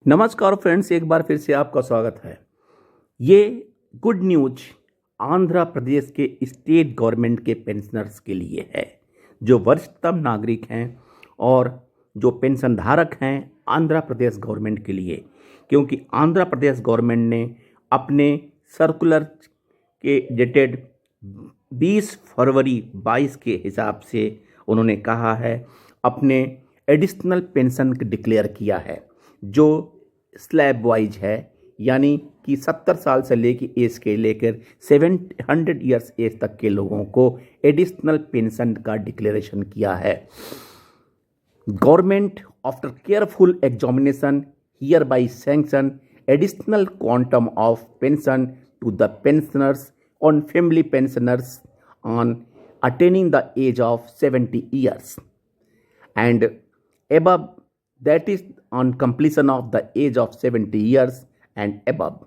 नमस्कार फ्रेंड्स, एक बार फिर से आपका स्वागत है। ये गुड न्यूज आंध्र प्रदेश के स्टेट गवर्नमेंट के पेंशनर्स के लिए है, जो वरिष्ठतम नागरिक हैं और जो पेंशन धारक हैं आंध्र प्रदेश गवर्नमेंट के लिए, क्योंकि आंध्र प्रदेश गवर्नमेंट ने अपने सर्कुलर के डेटेड 20 फरवरी 22 के हिसाब से उन्होंने कहा है, अपने एडिशनल पेंशन डिक्लेयर किया है, जो स्लैब वाइज है, यानी कि 70 साल से लेकर 700 ईयर्स एज तक के लोगों को एडिशनल पेंशन का डिक्लेरेशन किया है। Government after careful examination hereby sanction additional quantum of pension to the pensioners on family pensioners on attaining the age of 70 years and above, that is on completion of the age of 70 years and above,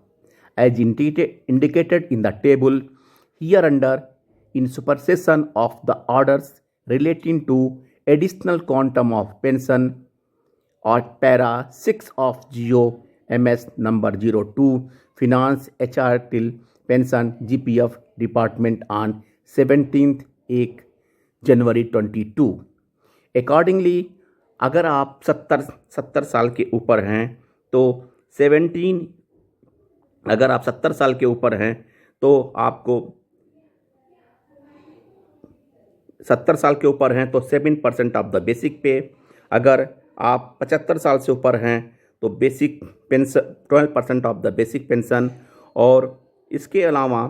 as indicated in the table hereunder, in supersession of the orders relating to additional quantum of pension or para 6 of GO MS number 02 finance HR till pension GPF department on 17th January 22। Accordingly अगर आप 70 साल के ऊपर हैं तो 17, अगर आप 70 साल के ऊपर हैं तो आपको 70 साल के ऊपर हैं तो 7% ऑफ द बेसिक पे, अगर आप 75 साल से ऊपर हैं तो basic pension 12% of the basic pension, और इसके अलावा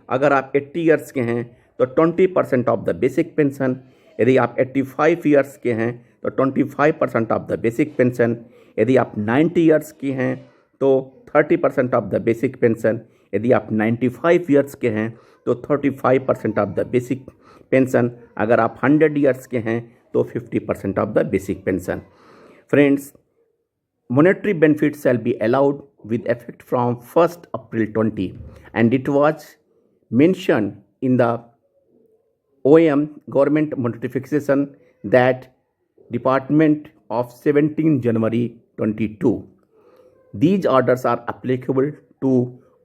अगर आप 80 ईयर्स के हैं तो 20% ऑफ द बेसिक पेंशन, यदि आप 85 ईयर्स के हैं तो 25% ऑफ द बेसिक पेंशन, यदि आप 90 ईयर्स के हैं तो 30% ऑफ द बेसिक पेंशन, यदि आप 95 ईयर्स के हैं तो 35% ऑफ द बेसिक पेंशन, अगर आप 100 ईयर्स के हैं तो 50% of the basic pension. Friends, monetary benefits shall be allowed with effect from 1st April 20, and it was mentioned in the OAM government notification that department of 17 January 22. These orders are applicable to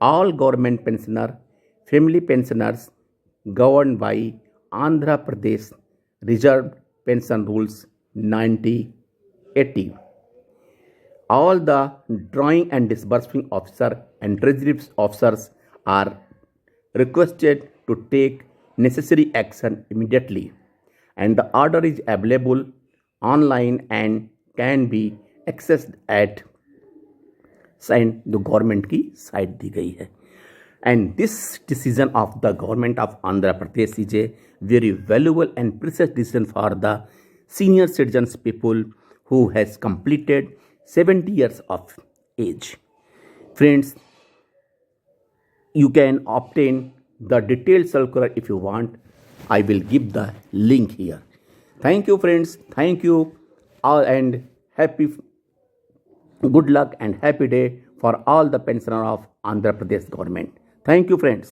all government pensioner, family pensioners governed by Andhra Pradesh Reserved Pension Rules 1980. All the drawing and disbursing officer and treasury officers are requested to take necessary action immediately, and the order is available online and can be accessed at sign जो government की site दी गई है। And this decision of the government of Andhra Pradesh is a very valuable and precious decision for the senior citizens people who has completed 70 years of age. Friends, you can obtain the detailed circular if you want. I will give the link here. Thank you friends, thank you all, and good luck and happy day for all the pensioners of Andhra Pradesh government. Thank you friends.